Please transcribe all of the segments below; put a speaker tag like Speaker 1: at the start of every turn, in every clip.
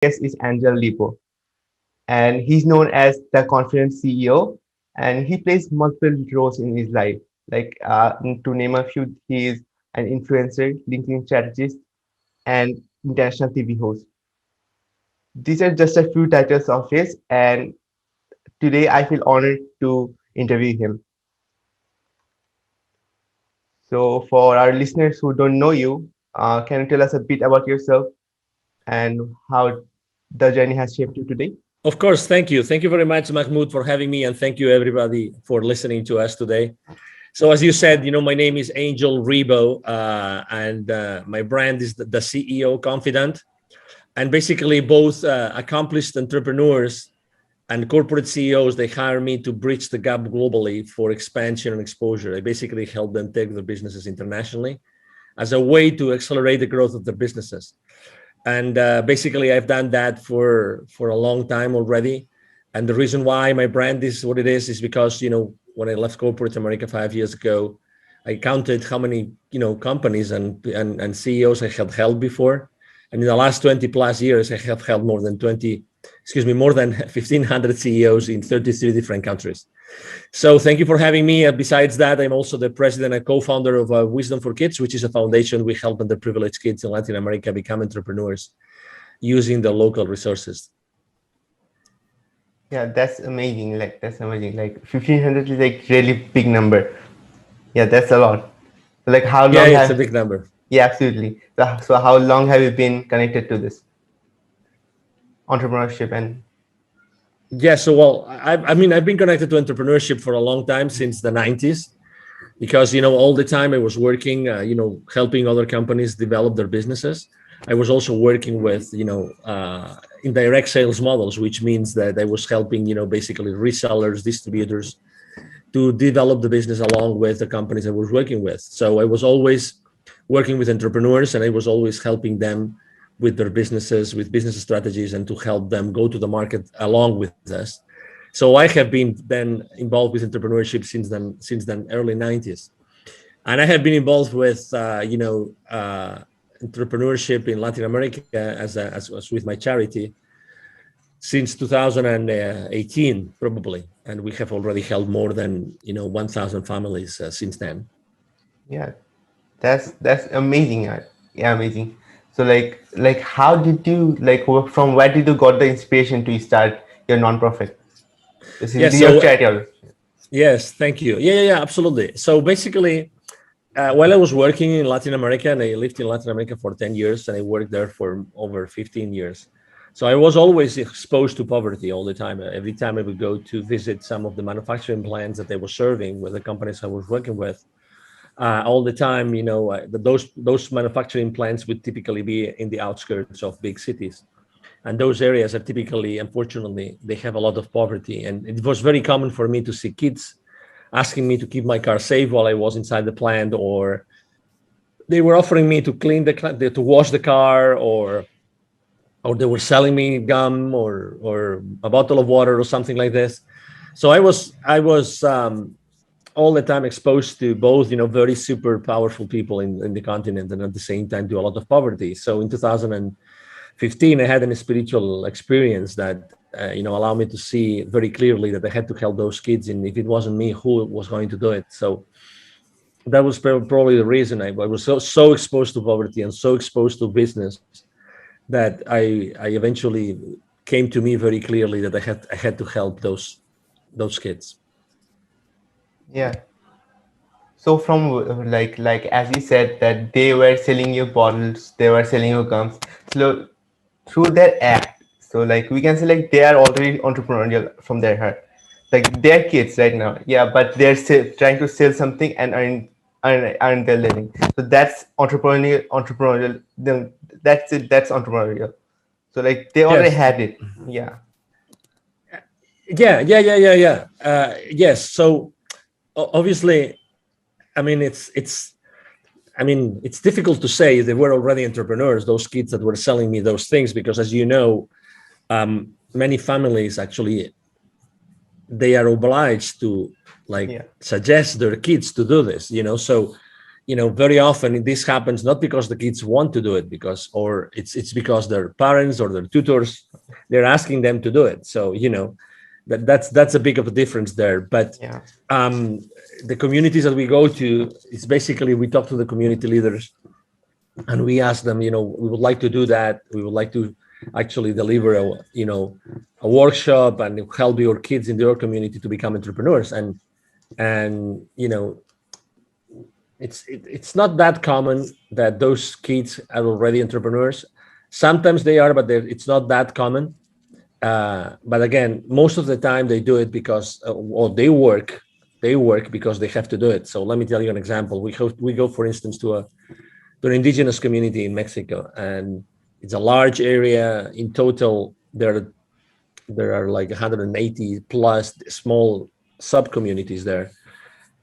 Speaker 1: guest is Angel Rebo, and he's known as the confident CEO, and he plays multiple roles in his life. To name a few, he is an influencer, LinkedIn strategist, and international TV host. These are just a few titles of his, and today I feel honored to interview him. So, for our listeners who don't know you, can you tell us a bit about yourself and how the journey has shaped you today?
Speaker 2: Of course, thank you. Thank you very much, Mahmoud, for having me, and thank you everybody for listening to us today. So, as you said, my name is Angel Rebo, and my brand is the CEO Confident. And basically, both accomplished entrepreneurs and corporate CEOs, they hire me to bridge the gap globally for expansion and exposure. I basically help them take their businesses internationally as a way to accelerate the growth of their businesses. And basically, I've done that for a long time already. And the reason why my brand is what it is because, when I left corporate America 5 years ago, I counted how many, companies and CEOs I had held before. And in the last 20 plus years, I have held more than 1,500 CEOs in 33 different countries. So thank you for having me. Besides that, I'm also the president and co-founder of Wisdom for Kids, which is a foundation we help underprivileged kids in Latin America become entrepreneurs using the local resources.
Speaker 1: Yeah, that's amazing. That's amazing. 1,500 is really big number. Yeah, that's a lot. How
Speaker 2: Yeah,
Speaker 1: long
Speaker 2: it's a
Speaker 1: have?
Speaker 2: big number.
Speaker 1: Yeah, absolutely. So how long have you been connected to this entrepreneurship and?
Speaker 2: Yeah, so well, I've been connected to entrepreneurship for a long time, since the 90s, because, all the time I was working, helping other companies develop their businesses. I was also working with, indirect sales models, which means that I was helping, basically resellers, distributors to develop the business along with the companies I was working with. So I was always working with entrepreneurs, and I was always helping them with their businesses, with business strategies, and to help them go to the market along with us. So I have been then involved with entrepreneurship since then early 90s. And I have been involved with, entrepreneurship in Latin America as with my charity since 2018, probably. And we have already helped more than, 1,000 families since then.
Speaker 1: Yeah, that's amazing. Yeah, amazing. So how did you from where did you got the inspiration to start your nonprofit? This
Speaker 2: Yeah,
Speaker 1: is your
Speaker 2: so
Speaker 1: charity.
Speaker 2: yes, thank you. Yeah, absolutely. So basically, while I was working in Latin America, and I lived in Latin America for 10 years, and I worked there for over 15 years. So I was always exposed to poverty all the time. Every time I would go to visit some of the manufacturing plants that they were serving with the companies I was working with, all the time, those manufacturing plants would typically be in the outskirts of big cities. And those areas are typically, unfortunately, they have a lot of poverty. And it was very common for me to see kids asking me to keep my car safe while I was inside the plant, or they were offering me to clean to wash the car, or they were selling me gum or a bottle of water or something like this. So I was all the time exposed to both, very super powerful people in the continent, and at the same time to a lot of poverty. So in 2015, I had a spiritual experience that, allowed me to see very clearly that I had to help those kids. And if it wasn't me, who was going to do it? So that was probably the reason I was so exposed to poverty and so exposed to business that I eventually came to me very clearly that I had to help those kids.
Speaker 1: Yeah. So from as you said that they were selling you bottles, they were selling you gums. So through their act, so we can say they are already entrepreneurial from their heart. They're kids right now, yeah, but they're still trying to sell something and earn their living. So that's entrepreneurial. Then that's it. That's entrepreneurial. So they already
Speaker 2: Yes.
Speaker 1: had it. Yeah.
Speaker 2: Yeah. Yes. So obviously, I mean, it's difficult to say they were already entrepreneurs, those kids that were selling me those things, because as you know, many families actually, they are obliged to
Speaker 1: Yeah.
Speaker 2: suggest their kids to do this, so very often this happens not because the kids want to do it, because or it's because their parents or their tutors, they're asking them to do it. So that's a big of a difference there. But
Speaker 1: Yeah.
Speaker 2: um, the communities that we go to, it's basically we talk to the community leaders and we ask them, we would like to do that. We would like to actually deliver a workshop and help your kids in your community to become entrepreneurs. And it's not that common that those kids are already entrepreneurs. Sometimes they are, but it's not that common. But again, most of the time they do it because, or they work because they have to do it. So let me tell you an example. We go, for instance, to an indigenous community in Mexico, and it's a large area. In total, there are like 180 plus small sub communities there,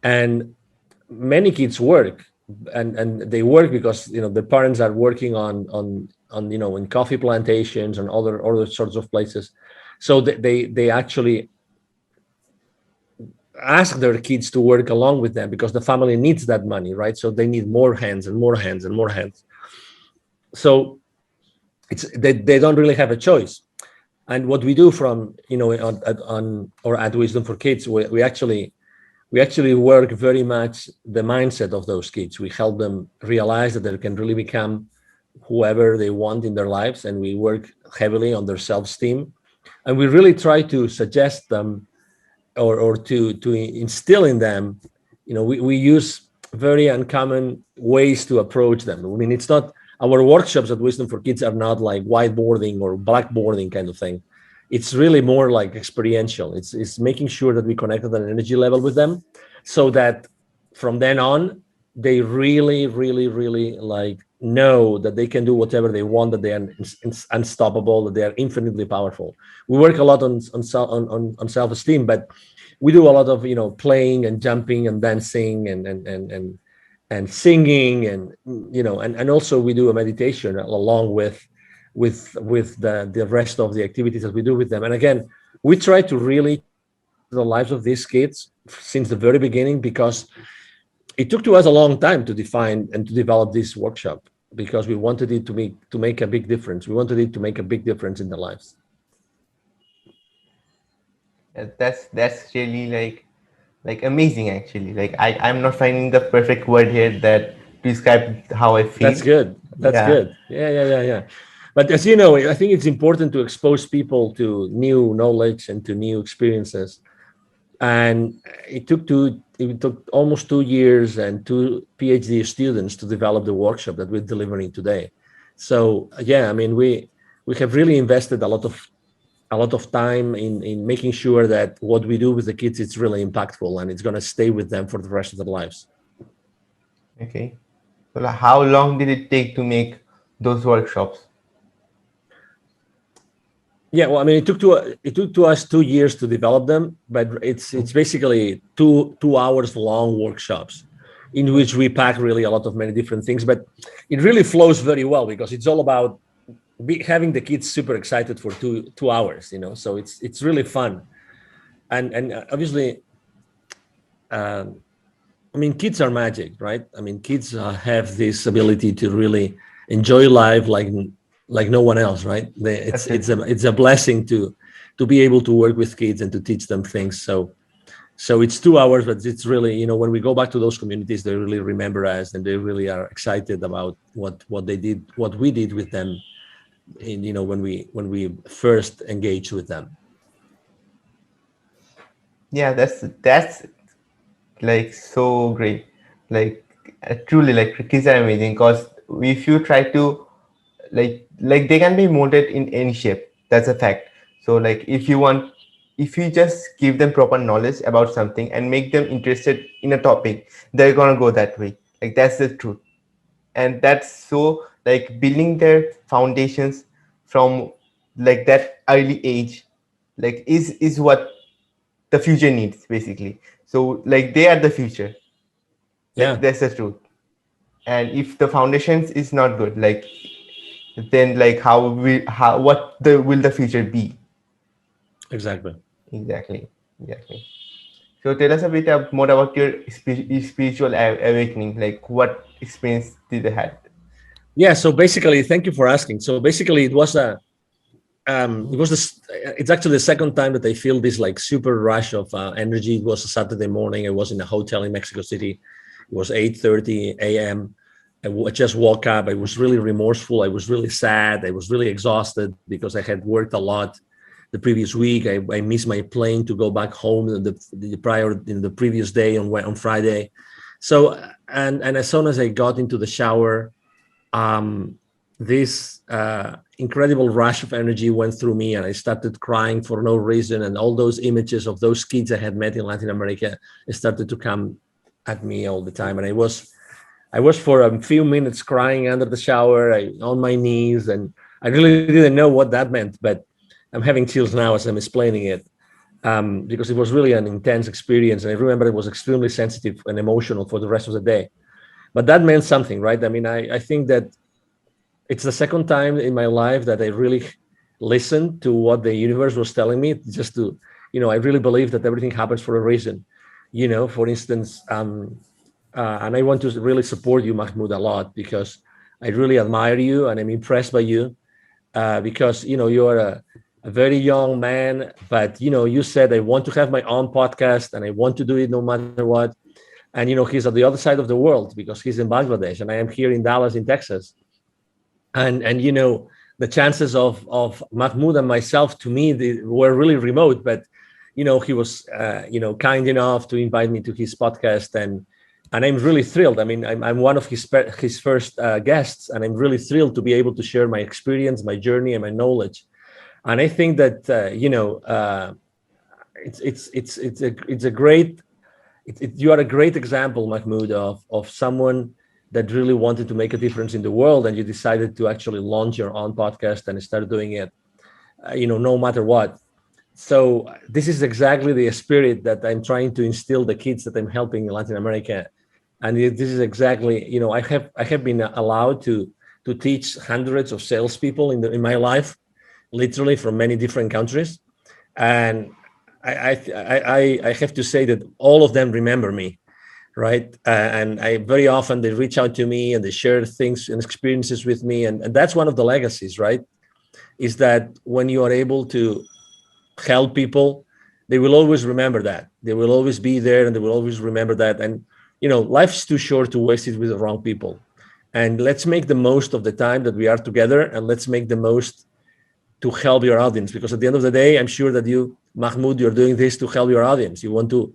Speaker 2: and many kids work, and they work because their parents are working on in coffee plantations and other sorts of places. So they actually ask their kids to work along with them because the family needs that money, right? So they need more hands and more hands and more hands. So they don't really have a choice. And what we do from on or at Wisdom for Kids, we actually work very much the mindset of those kids. We help them realize that they can really become whoever they want in their lives, and we work heavily on their self-esteem. And we really try to suggest them, or to instill in them. We use very uncommon ways to approach them. I mean, it's not, our workshops at Wisdom for Kids are not like whiteboarding or blackboarding kind of thing. It's really more like experiential. It's making sure that we connect at an energy level with them, so that from then on they really, really, really like know that they can do whatever they want, that they are unstoppable, that they are infinitely powerful. We work a lot on self-esteem, but we do a lot of playing and jumping and dancing and singing, and also we do a meditation along with the rest of the activities that we do with them. And again, we try to really the lives of these kids since the very beginning, because it took to us a long time to define and to develop this workshop, because we wanted it to make a big difference. We wanted it to make a big difference in their lives.
Speaker 1: That's really like amazing actually. Like I'm not finding the perfect word here that to describe how I
Speaker 2: That's
Speaker 1: feel.
Speaker 2: good. That's
Speaker 1: Yeah.
Speaker 2: good. Yeah, yeah, yeah, yeah. But as you know, I think it's important to expose people to new knowledge and to new experiences. And it took almost 2 years and two PhD students to develop the workshop that we're delivering today. So yeah, I mean, we have really invested a lot of time in making sure that what we do with the kids is really impactful and it's going to stay with them for the rest of their lives.
Speaker 1: Okay. So like, how long did it take to make those workshops?
Speaker 2: Yeah, well, I mean, it took to us 2 years to develop them, but it's basically two hours long workshops in which we pack really a lot of many different things. But it really flows very well because it's all about having the kids super excited for two hours. So it's really fun, and obviously, um, I mean, kids are magic, right? I mean, kids have this ability to really enjoy life like no one else, right? It's a blessing to be able to work with kids and to teach them things. So it's 2 hours, but it's really, when we go back to those communities, they really remember us and they really are excited about what they did, what we did with them, in when we first engaged with them.
Speaker 1: Yeah, that's like so great. Like truly, like kids are amazing because if you try to like they can be molded in any shape. That's a fact. So like if you just give them proper knowledge about something and make them interested in a topic, they're gonna go that way. Like that's the truth. And that's so like building their foundations from like that early age like is what the future needs basically. So like they are the future.
Speaker 2: Yeah,
Speaker 1: That's the truth. And if the foundations is not good, like then like how what the will the future be?
Speaker 2: exactly.
Speaker 1: Exactly. Exactly. So tell us a bit more about your spiritual awakening. Like what experience did you had?
Speaker 2: Yeah. So basically, thank you for asking. So basically, it was this. It's actually the second time that I feel this like super rush of energy. It was a Saturday morning. I was in a hotel in Mexico City. It was 8:30 a.m. I just woke up. I was really remorseful. I was really sad. I was really exhausted because I had worked a lot the previous week. I missed my plane to go back home the previous day on Friday. So and as soon as I got into the shower, um, this incredible rush of energy went through me, and I started crying for no reason. And all those images of those kids I had met in Latin America started to come at me all the time. And I was for a few minutes crying under the shower, on my knees, and I really didn't know what that meant. But I'm having chills now as I'm explaining it, because it was really an intense experience, and I remember it was extremely sensitive and emotional for the rest of the day. But that meant something, right? I mean, I think that it's the second time in my life that I really listened to what the universe was telling me. Just to, I really believe that everything happens for a reason. For instance, and I want to really support you, Mahmoud, a lot, because I really admire you and I'm impressed by you, because you are a very young man, but you said I want to have my own podcast and I want to do it no matter what. And he's at the other side of the world because he's in Bangladesh and I am here in Dallas, in Texas. And the chances of Mahmoud and myself, to me, they were really remote. But he was kind enough to invite me to his podcast, and I'm really thrilled. I mean, I'm one of his first guests, and I'm really thrilled to be able to share my experience, my journey, and my knowledge. And I think that it's a great you are a great example, Mahmoud, of someone that really wanted to make a difference in the world, and you decided to actually launch your own podcast and start doing it, no matter what. So this is exactly the spirit that I'm trying to instill the kids that I'm helping in Latin America, and this is exactly, I have been allowed to teach hundreds of salespeople in my life, literally from many different countries, and I have to say that all of them remember me, right? And I very often they reach out to me and they share things and experiences with me, and that's one of the legacies, right? Is that when you are able to help people, they will always remember that. They will always be there, and they will always remember that. And life's too short to waste it with the wrong people. And let's make the most of the time that we are together, and let's make the most to help your audience, because at the end of the day, I'm sure that you, Mahmoud, you're doing this to help your audience. You want to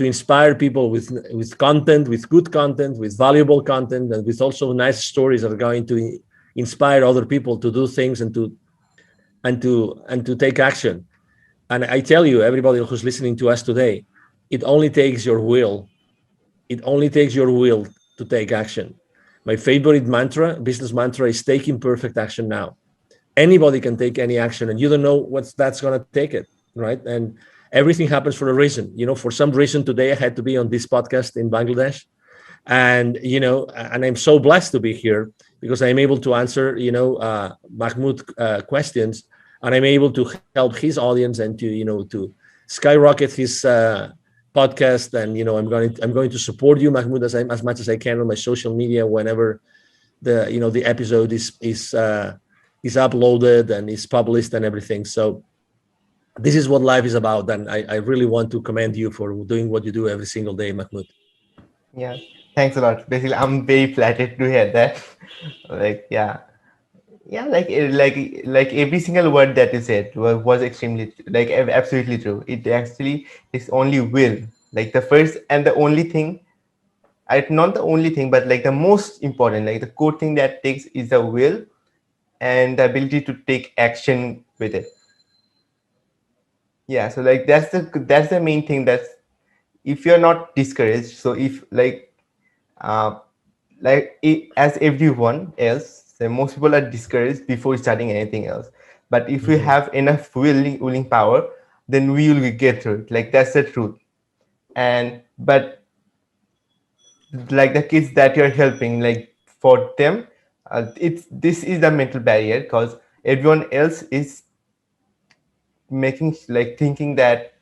Speaker 2: inspire people with content, with good content, with valuable content, and with also nice stories that are going to inspire other people to do things and to take action. And I tell you, everybody who's listening to us today, it only takes your will. It only takes your will to take action. My favorite business mantra, is taking perfect action now. Anybody can take any action, and you don't know what's that's going to take it, right? And everything happens for a reason. For some reason today I had to be on this podcast in Bangladesh, and I'm so blessed to be here because I'm able to answer Mahmoud questions, and I'm able to help his audience and to skyrocket his podcast. And I'm going to support you, Mahmoud, as much as I can on my social media whenever the episode is uploaded and is published and everything. So this is what life is about, and I really want to commend you for doing what you do every single day, Mahmoud.
Speaker 1: Yeah, thanks a lot. Basically, I'm very flattered to hear that. Like, yeah, yeah, like every single word that you said was extremely like absolutely true. It actually is only will, like the first and the only thing. Not the only thing, but like the most important, like the core thing that takes is the will and the ability to take action with it. Yeah, so like that's the main thing. That's if you're not discouraged. So if uh, as everyone else, so most people are discouraged before starting anything else. But if we
Speaker 2: Mhm.
Speaker 1: have enough willing power, then we will get through it. Like that's the truth. And but like the kids that you're helping, like for them, it's this is the mental barrier because everyone else is making like thinking that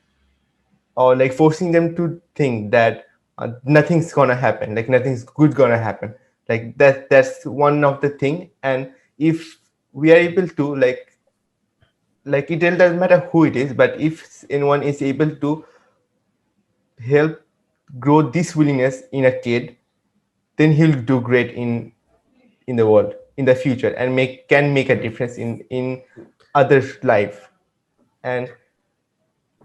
Speaker 1: or like forcing them to think that nothing's gonna happen, like nothing's good gonna happen. Like that's one of the thing. And if we are able to like it doesn't matter who it is, but if anyone is able to help grow this willingness in a kid, then he'll do great in the world in the future, and make a difference in others life. And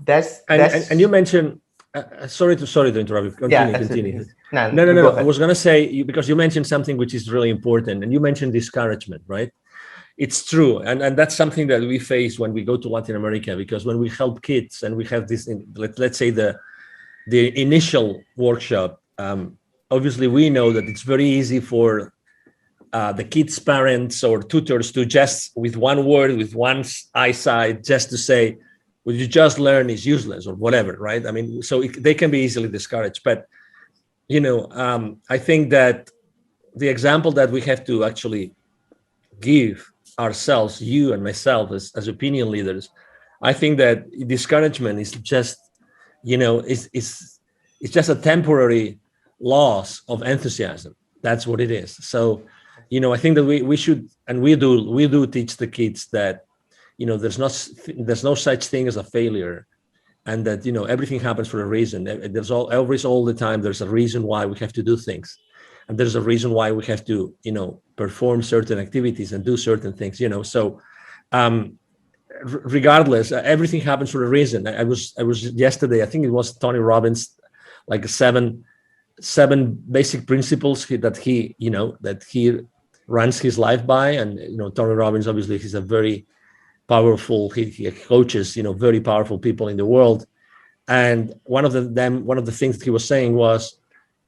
Speaker 2: And you
Speaker 1: that's
Speaker 2: mentioned, sorry to interrupt you.
Speaker 1: yeah,
Speaker 2: Continue.
Speaker 1: absolutely. Nah,
Speaker 2: No, no,
Speaker 1: go
Speaker 2: no. I
Speaker 1: ahead.
Speaker 2: was gonna say because you mentioned something which is really important, and you mentioned discouragement, right? It's true, and that's something that we face when we go to Latin America, because when we help kids and we have this, let's say the initial workshop, obviously we know that it's very easy for the kids' parents or tutors to just with one word, with one eyesight, just to say, "What you just learn is useless" or whatever, right? I mean, so they can be easily discouraged. But I think that the example that we have to actually give ourselves, you and myself, as opinion leaders, I think that discouragement is just, it's just a temporary loss of enthusiasm. That's what it is. So, I think that we should, and we do teach the kids that, there's no such thing as a failure, and that everything happens for a reason. There's all the time there's a reason why we have to do things, and there's a reason why we have to perform certain activities and do certain things. So um regardless, everything happens for a reason. I was yesterday, I think it was Tony Robbins, like seven basic principles that he runs his life by. And Tony Robbins, obviously, he's a very powerful, he coaches very powerful people in the world. And one of the things that he was saying was,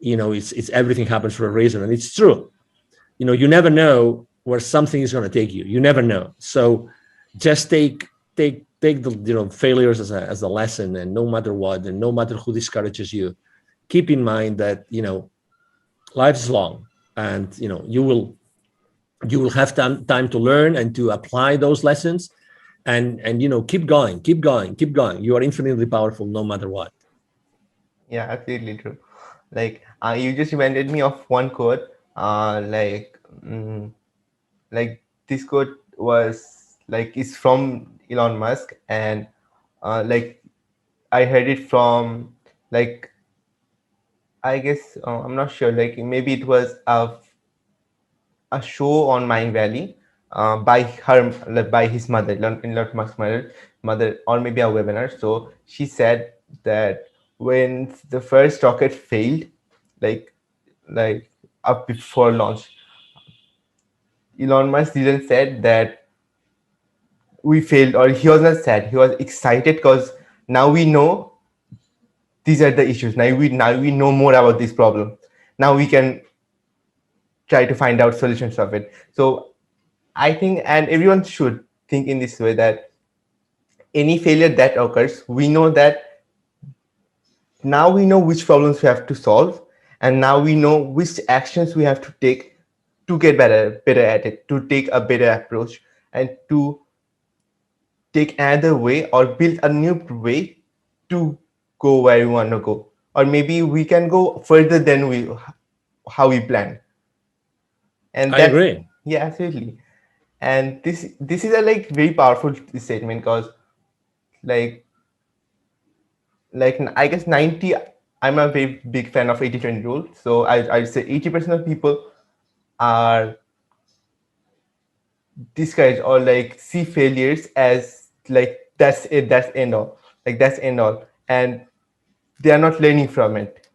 Speaker 2: it's everything happens for a reason. And it's true. You never know where something is going to take you. You never know. So just take the failures as a lesson. And no matter what, and no matter who discourages you, keep in mind that life is long, and you will have time to learn and to apply those lessons. And keep going, keep going, keep going. You are infinitely powerful no matter what.
Speaker 1: Yeah, absolutely true. Like you just reminded me of one quote. Like this quote was like is from Elon Musk, and like I heard it from like I guess I'm not sure. Like maybe it was a show on Mind Valley by her like, by his mother, Elon Musk's mother, or maybe a webinar. So she said that when the first rocket failed, like like up before launch, Elon Musk didn't said that we failed, or he was not sad. He was excited because now we know these are the issues. Now we know more about this problem. Now we can try to find out solutions of it. So I think, and everyone should think in this way, that any failure that occurs, we know that now we know which problems we have to solve, and now we know which actions we have to take to get better at it, to take a better approach, and to take another way or build a new way to go where we want to go, or maybe we can go further than we how we planned. And
Speaker 2: I
Speaker 1: that's,
Speaker 2: agree.
Speaker 1: yeah, absolutely. And this is a like very powerful statement, because like I guess 90, I'm a very big fan of 80/20 rule. So I'd say 80% of people are discouraged or like see failures as like that's it, that's end all, like that's end all, and they are not learning from it.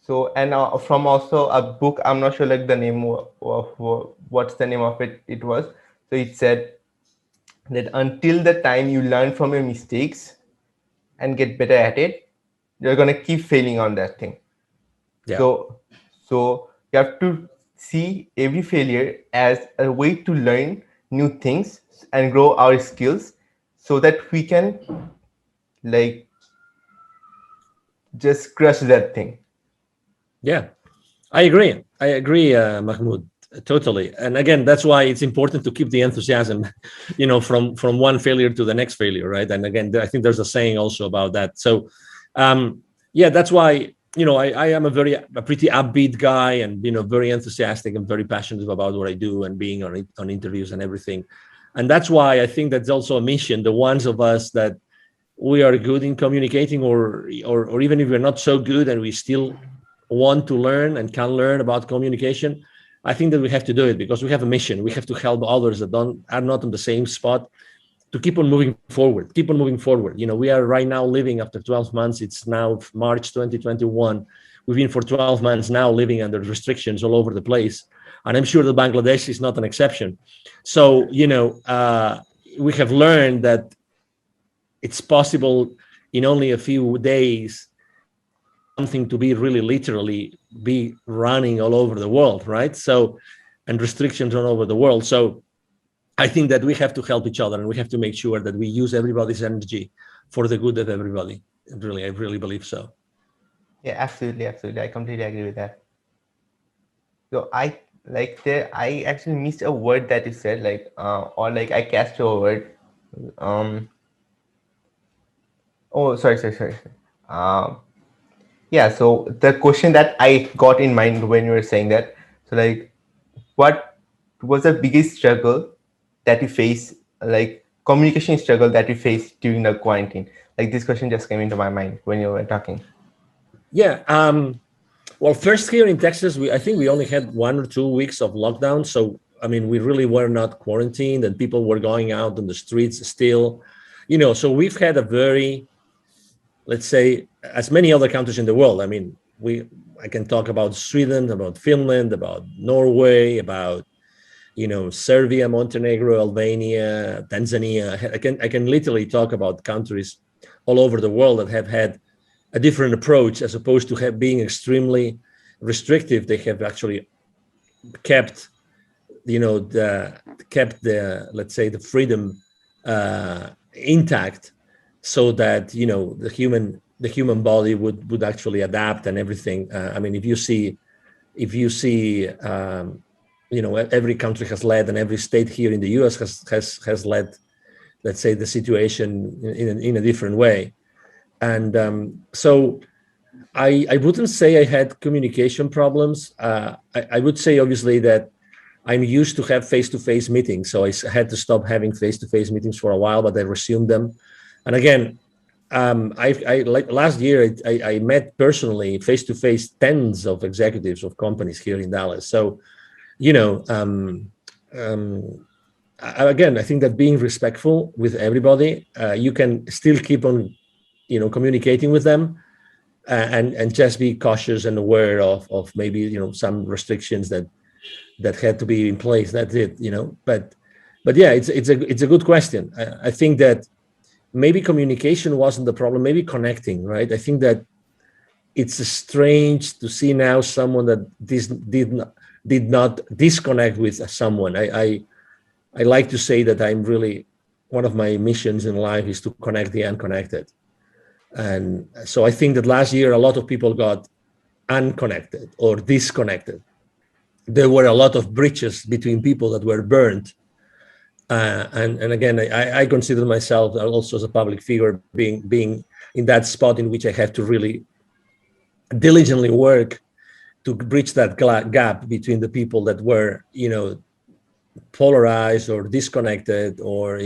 Speaker 1: So, and from also a book, I'm not sure like the name of what's the name of it, it was. So it said that until the time you learn from your mistakes and get better at it, you're gonna keep failing on that thing.
Speaker 2: Yeah.
Speaker 1: So, so you have to see every failure as a way to learn new things and grow our skills, so that we can like just crush that thing.
Speaker 2: Yeah, I agree. I agree, Mahmoud. Totally. And again, that's why it's important to keep the enthusiasm, from one failure to the next failure, right? And again, I think there's a saying also about that. So, yeah, that's why, I am a pretty upbeat guy, and very enthusiastic and very passionate about what I do, and being on interviews and everything. And that's why I think that's also a mission. The ones of us that we are good in communicating, or even if we're not so good and we still want to learn and can learn about communication, I think that we have to do it because we have a mission. We have to help others that are not on the same spot, to keep on moving forward, keep on moving forward. We are right now living, after 12 months, it's now March 2021. We've been for 12 months now living under restrictions all over the place. And I'm sure that Bangladesh is not an exception. So, we have learned that it's possible in only a few days for something to be really literally be running all over the world, right? So, and restrictions all over the world. So I think that we have to help each other, and we have to make sure that we use everybody's energy for the good of everybody. Really, I really believe so.
Speaker 1: Yeah, absolutely, absolutely. I completely agree with that. So I actually missed a word that you said, or like I catched your word. Um, oh, sorry. Um, yeah. So the question that I got in mind when you were saying that, so like, what was the biggest struggle that you face, like communication struggle that you faced during the quarantine? Like this question just came into my mind when you were talking.
Speaker 2: Yeah. Well, first, here in Texas, I think we only had 1 or 2 weeks of lockdown. So, I mean, we really were not quarantined, and people were going out on the streets still. So we've had a very, let's say, as many other countries in the world. I mean, I can talk about Sweden, about Finland, about Norway, about Serbia, Montenegro, Albania, Tanzania. I can literally talk about countries all over the world that have had a different approach, as opposed to being extremely restrictive. They have actually kept, the, let's say, the freedom intact, so that the human body would actually adapt and everything. I mean, if you see every country has led, and every state here in the US has led, let's say, the situation in a different way. And so I wouldn't say I had communication problems. I would say, obviously, that I'm used to have face-to-face meetings, so I had to stop having face-to-face meetings for a while, but I resumed them. And again, I like last year, I met personally face-to-face tens of executives of companies here in Dallas. So, you know, again, I think that being respectful with everybody, you can still keep on, communicating with them, and just be cautious and aware of maybe some restrictions that had to be in place. That's it. But yeah, it's a good question. I think that maybe communication wasn't the problem. Maybe connecting, right? I think that it's strange to see now someone that did not disconnect with someone. I like to say that I'm really, one of my missions in life is to connect the unconnected. And so I think that last year a lot of people got unconnected or disconnected. There were a lot of bridges between people that were burned. And again, I consider myself also as a public figure being in that spot in which I have to really diligently work to bridge that gap between the people that were, polarized or disconnected, or,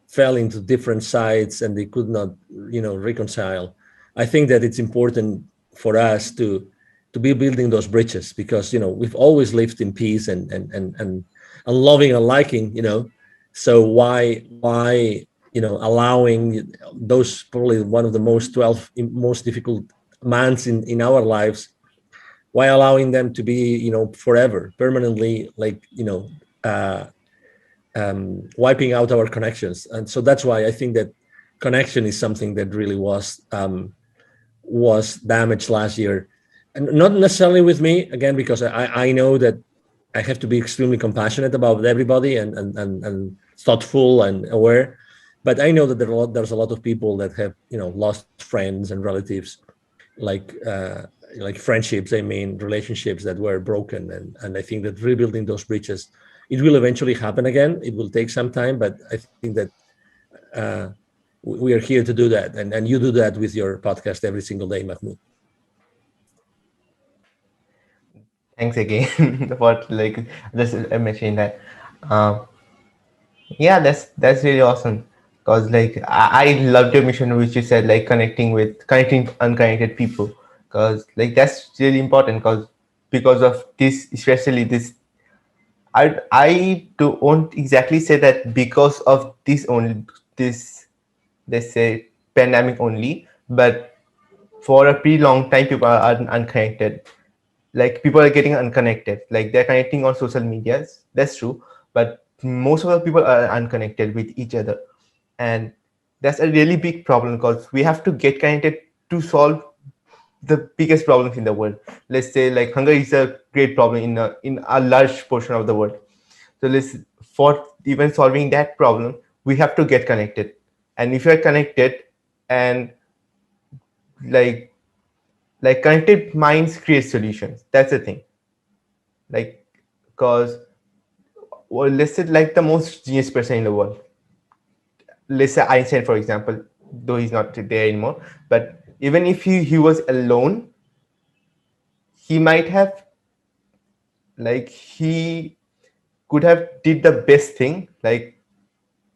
Speaker 2: fell into different sides and they could not, reconcile. I think that it's important for us to be building those bridges, because, we've always lived in peace and loving and liking, so why allowing those, probably one of the most difficult months in our lives, why allowing them to be, forever, permanently, like, uh, wiping out our connections. And so that's why I think that connection is something that really was damaged last year, and not necessarily with me, again, because I know that I have to be extremely compassionate about everybody, and thoughtful and aware. But I know that there's a lot of people that have, lost friends and relatives, like, like friendships, I mean relationships that were broken, and I think that rebuilding those bridges, it will eventually happen again. It will take some time, but I think that uh, we are here to do that, and you do that with your podcast every single day, Mahmoud.
Speaker 1: Thanks again for like just mentioning that. Um, yeah, that's really awesome. Cause like I loved your mission, which you said like connecting unconnected people. Cause like that's really important. Cause because of this, especially this, I don't exactly say that because of this only this, let's say, pandemic only, but for a pretty long time people are unconnected. Like people are getting unconnected, like they're connecting on social medias, that's true, but most of the people are unconnected with each other. And that's a really big problem because we have to get connected to solve the biggest problems in the world. Let's say like hunger is a great problem in a large portion of the world. So let's, for even solving that problem, we have to get connected. And if you're connected, and like connected minds create solutions, that's the thing. Like, because, well, let's say like the most genius person in the world, let's say Einstein for example, though he's not there anymore, but even if he was alone, he might have, like, he could have did the best thing, like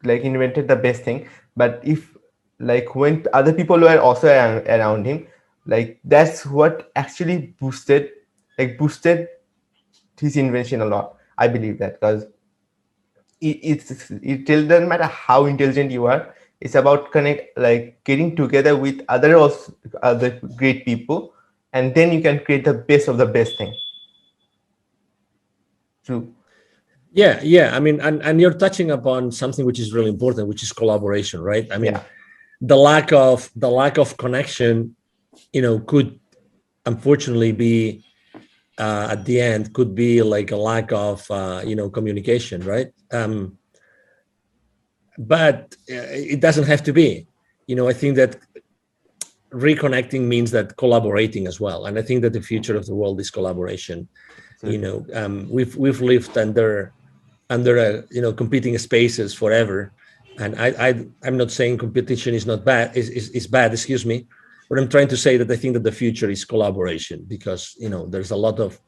Speaker 1: invented the best thing. But if, like, when other people were also around him, like that's what actually boosted his invention a lot. I believe that, because it doesn't matter how intelligent you are. It's about like getting together with other great people, and then you can create the best of the best thing. True.
Speaker 2: Yeah, yeah. I mean, and you're touching upon something which is really important, which is collaboration, right? I
Speaker 1: Yeah.
Speaker 2: mean, the lack of connection, could unfortunately be at the end could be like a lack of communication, right? But it doesn't have to be. I think that reconnecting means that collaborating as well, and I think that the future of the world is collaboration.
Speaker 1: Absolutely.
Speaker 2: We've lived under competing spaces forever, and I'm not saying competition is not bad, is bad, excuse me, but I'm trying to say that I think that the future is collaboration, because there's a lot of,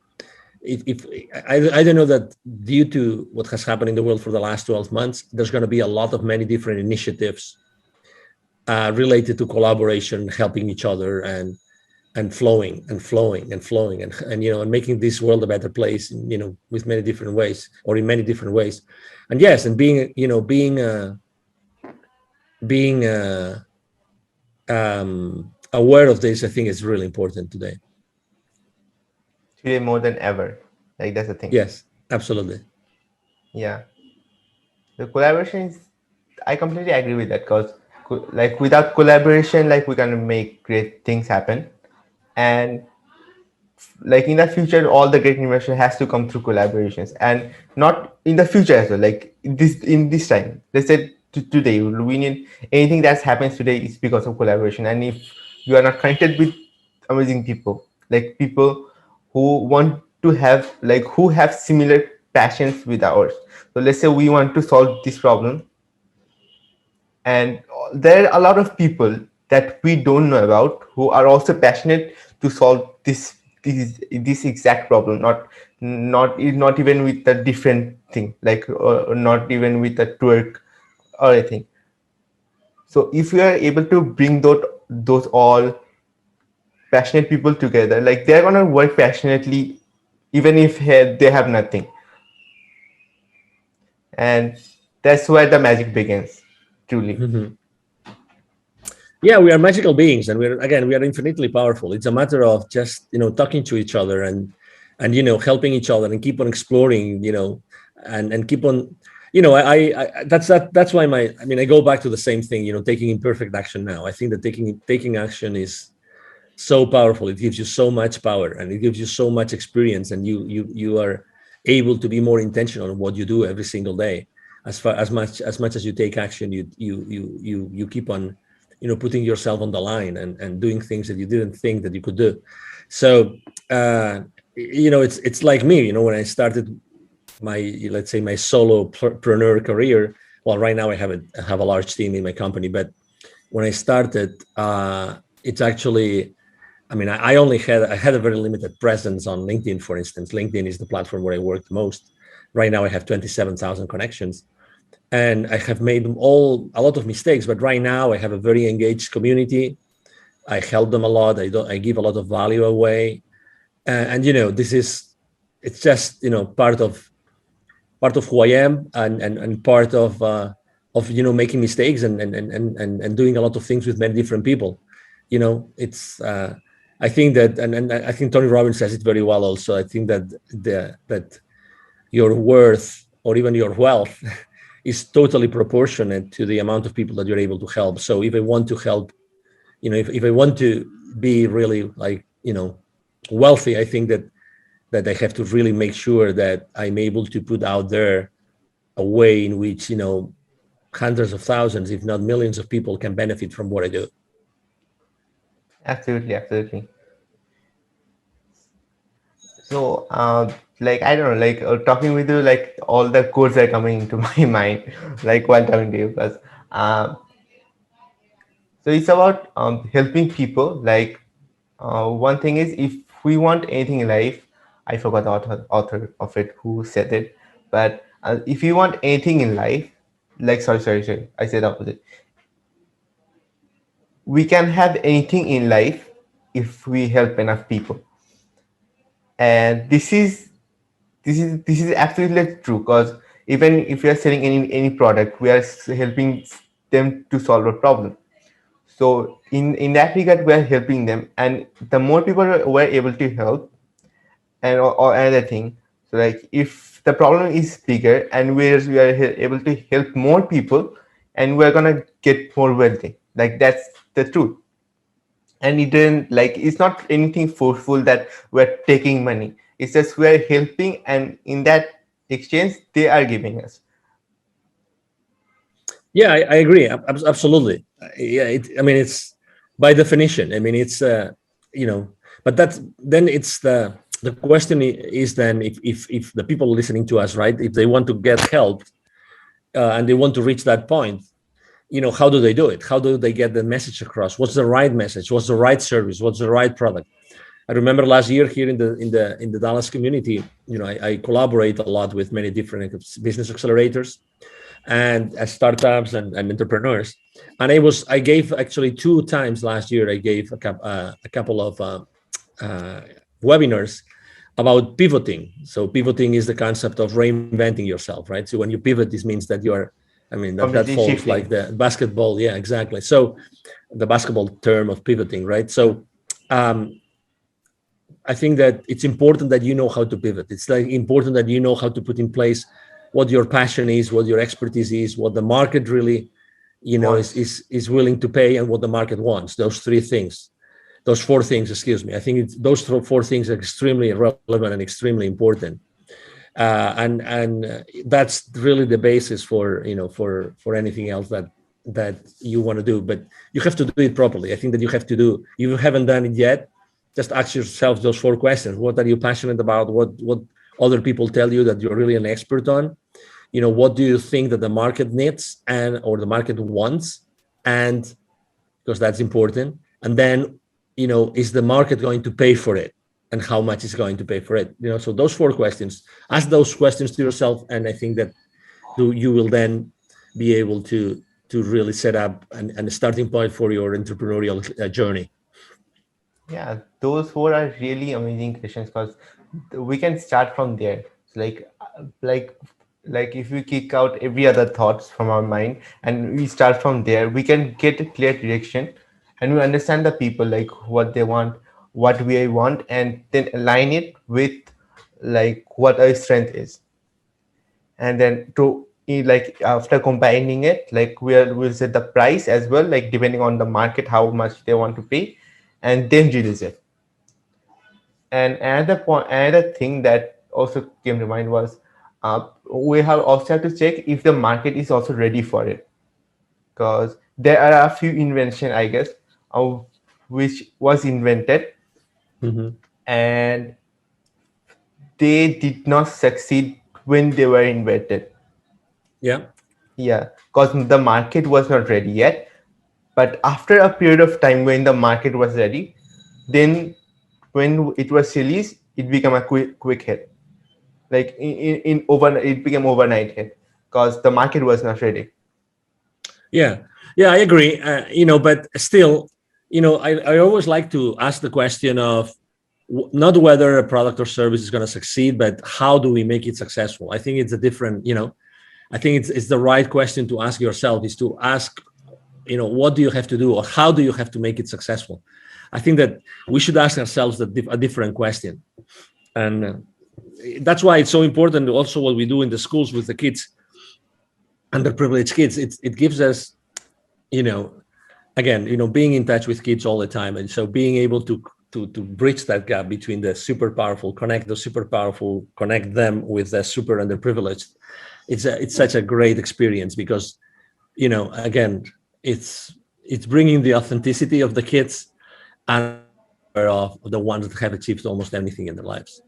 Speaker 2: if I don't know, that due to what has happened in the world for the last 12 months, there's going to be a lot of many different initiatives related to collaboration, helping each other, and flowing and flowing and flowing, and making this world a better place, with many different ways, or in many different ways. And yes, and being aware of this, I think, is really important today.
Speaker 1: Today more than ever. Like that's the thing.
Speaker 2: Yes, absolutely.
Speaker 1: Yeah. The collaboration is, I completely agree with that, because like without collaboration, like we can make great things happen. And like in the future, all the great innovation has to come through collaborations, and not in the future as well. Like in this time, let's say today, we need anything that happens today is because of collaboration. And if you are not connected with amazing people, like people who want to have, like, who have similar passions with ours. So let's say we want to solve this problem, and there are a lot of people that we don't know about who are also passionate to solve this exact problem, not even with a different thing, like, or not even with a twerk or anything. So if we are able to bring those all passionate people together, like they're gonna work passionately even if they have nothing. And that's where the magic begins, truly.
Speaker 2: Mhm. Yeah, we are magical beings, and we are infinitely powerful. It's a matter of just talking to each other, and helping each other, and keep on exploring, and keep on, that's why I go back to the same thing, taking imperfect action now. I think that taking action is so powerful. It gives you so much power, and it gives you so much experience, and you are able to be more intentional in what you do every single day. As much as you take action, you keep on putting yourself on the line and doing things that you didn't think that you could do. So it's like me, when I started my, let's say, my solopreneur career. Well, right now I have a large team in my company, but when I started, it's actually, I mean, I had a very limited presence on LinkedIn, for instance. LinkedIn is the platform where I work the most. Right now I have 27,000 connections, and I have made a lot of mistakes, but right now I have a very engaged community. I help them a lot. I give a lot of value away. And this is, it's just, part of who I am, and part of making mistakes, and doing a lot of things with many different people. It's I think that, and I think Tony Robbins says it very well also. I think that that your worth, or even your wealth, is totally proportionate to the amount of people that you're able to help. So if I want to help, if I want to be really, like, wealthy, I think that I have to really make sure that I'm able to put out there a way in which, hundreds of thousands, if not millions of people can benefit from what I do.
Speaker 1: Absolutely, absolutely. So, like, I don't know, like, talking with you, like all the codes are coming into my mind, like while talking to you, because um, so it's about helping people. Like, one thing is, if we want anything in life, I forgot the author of it who said it, but if you want anything in life, like, sorry, I said the opposite. We can have anything in life if we help enough people, and this is absolutely true, because even if we are selling any product, we are helping them to solve a problem. So in that regard, we are helping them, and the more people we're able to help, and or another thing, so like if the problem is bigger and we are able to help more people, and we're gonna get more wealthy, like that's the truth. And it didn't, like, it's not anything forceful that we're taking money. It's just we're helping, and in that exchange they are giving us.
Speaker 2: Yeah, I agree. Absolutely. Yeah, I mean, it's by definition. I mean, it's you know, but that's then it's the question is then, if the people listening to us, right, if they want to get help, and they want to reach that point, how do they do it? How do they get the message across? What's the right message? What's the right service? What's the right product? I remember last year here in the Dallas community, I collaborate a lot with many different business accelerators and startups and entrepreneurs. And I gave actually 2 times last year. I gave a couple of uh, webinars about pivoting. So pivoting is the concept of reinventing yourself, right? So when you pivot, this means that you're, I mean, that
Speaker 1: Completely
Speaker 2: falls like
Speaker 1: shifting.
Speaker 2: the basketball. Yeah, exactly. So the basketball term of pivoting, right? So um, I think that it's important that you know how to pivot. It's like important that you know how to put in place what your passion is, what your expertise is, what the market really,
Speaker 1: Wants.
Speaker 2: is willing to pay, and what the market wants. Those 3 things, those 4 things, excuse me. I think those 4 things are extremely relevant and extremely important. And that's really the basis for anything else that you want to do. But you have to do it properly. I think that you have to do. If you haven't done it yet, just ask yourself those 4 questions. What are you passionate about? What other people tell you that you're really an expert on? What do you think that the market needs and or the market wants? And because that's important. And then, is the market going to pay for it? And how much is going to pay for it? So those 4 questions, ask those questions to yourself. And I think that you will then be able to really set up a starting point for your entrepreneurial journey.
Speaker 1: Yeah, those four are really amazing questions, because we can start from there. So like if we kick out every other thoughts from our mind and we start from there, we can get a clear direction, and we understand the people, like what they want, what we want, and then align it with like what our strength is. And then to like after combining it, like we'll set the price as well, like depending on the market how much they want to pay, and then release it. And another thing that also came to mind was we have also have to check if the market is also ready for it, because there are a few invention, I guess, of which was invented
Speaker 2: Hmm.
Speaker 1: and they did not succeed when they were invented.
Speaker 2: Yeah.
Speaker 1: Yeah, because the market was not ready yet. But after a period of time when the market was ready, then when it was released, it became a quick hit. Like in overnight, it became overnight hit because the market was not ready.
Speaker 2: Yeah, yeah, I agree. But still, I always like to ask the question of not whether a product or service is going to succeed, but how do we make it successful? I think it's a different, I think it's the right question to ask yourself is to ask, what do you have to do or how do you have to make it successful? I think that we should ask ourselves a different question. And that's why it's so important also what we do in the schools with the kids, underprivileged kids. It gives us, you know, again, being in touch with kids all the time, and so being able to bridge that gap between the super powerful, connect the super powerful, connect them with the super underprivileged. It's such a great experience because, again, it's bringing the authenticity of the kids and also the power of the ones that have achieved almost anything in their lives.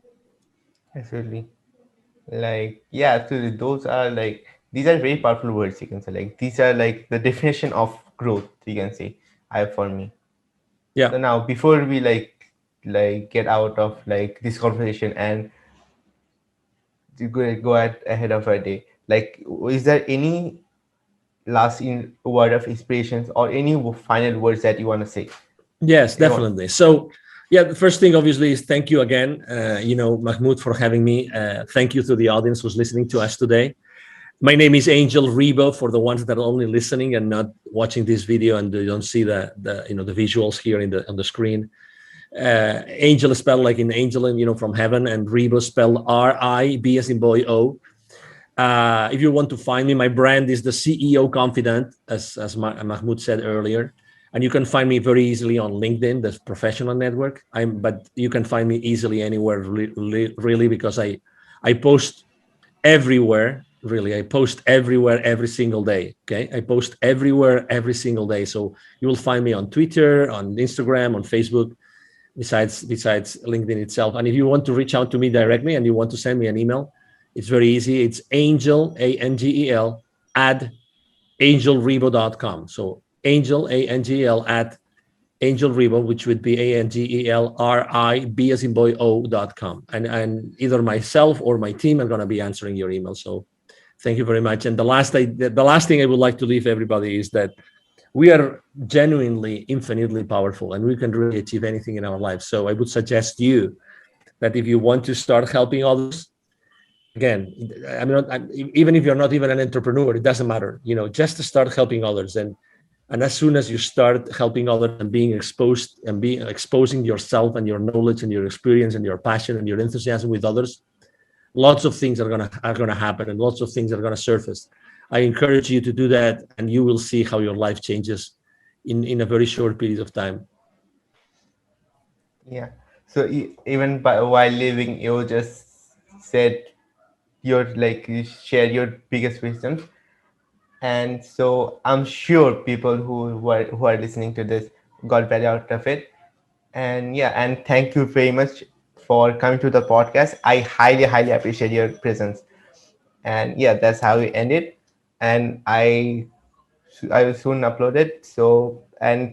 Speaker 1: Absolutely. Like yeah, absolutely. Those are like these are very powerful words. You can say like these are like the definition of growth. You can say I for me.
Speaker 2: Yeah.
Speaker 1: So now before we like get out of like this conversation and to go ahead of our day, like is there any last in word of inspirations or any final words that you want to say?
Speaker 2: Yes,
Speaker 1: Anyone?
Speaker 2: definitely. So, yeah, the first thing obviously is thank you again, Mahmoud, for having me. Thank you to the audience who's listening to us today. My name is Angel Rebo for the ones that are only listening and not watching this video and they don't see the visuals here on the screen. Angel is spelled like in angel, and from heaven, and Rebo spelled R-I-B as in boy O. If you want to find me, my brand is the CEO Confident, as Mahmoud said earlier, and you can find me very easily on LinkedIn, the professional network. But you can find me easily anywhere, really, because I post everywhere. Really, I post everywhere every single day. Okay, I post everywhere every single day. So you will find me on Twitter, on Instagram, on Facebook. Besides LinkedIn itself. And if you want to reach out to me directly and you want to send me an email, it's very easy. It's Angel, Angel, at angelrebo.com. So Angel, Angel, at angelrebo, which would be ANGELRIB as in boy O.com. And either myself or my team are going to be answering your email. So thank you very much. And the last thing I would like to leave everybody is that we are genuinely infinitely powerful and we can really achieve anything in our lives. So I would suggest you that if you want to start helping others, again, even if you're not even an entrepreneur, it doesn't matter, just to start helping others. And as soon as you start helping others and being exposed and being exposing yourself and your knowledge and your experience and your passion and your enthusiasm with others, lots of things are gonna happen and lots of things are gonna surface. I encourage you to do that, and you will see how your life changes in a very short period of time.
Speaker 1: Yeah. So even while living, you just said your like you share your biggest wisdom, and so I'm sure people who are listening to this got value out of it. And yeah, and thank you very much for coming to the podcast. I highly appreciate your presence. And yeah, that's how we end it. And I will soon upload it. So and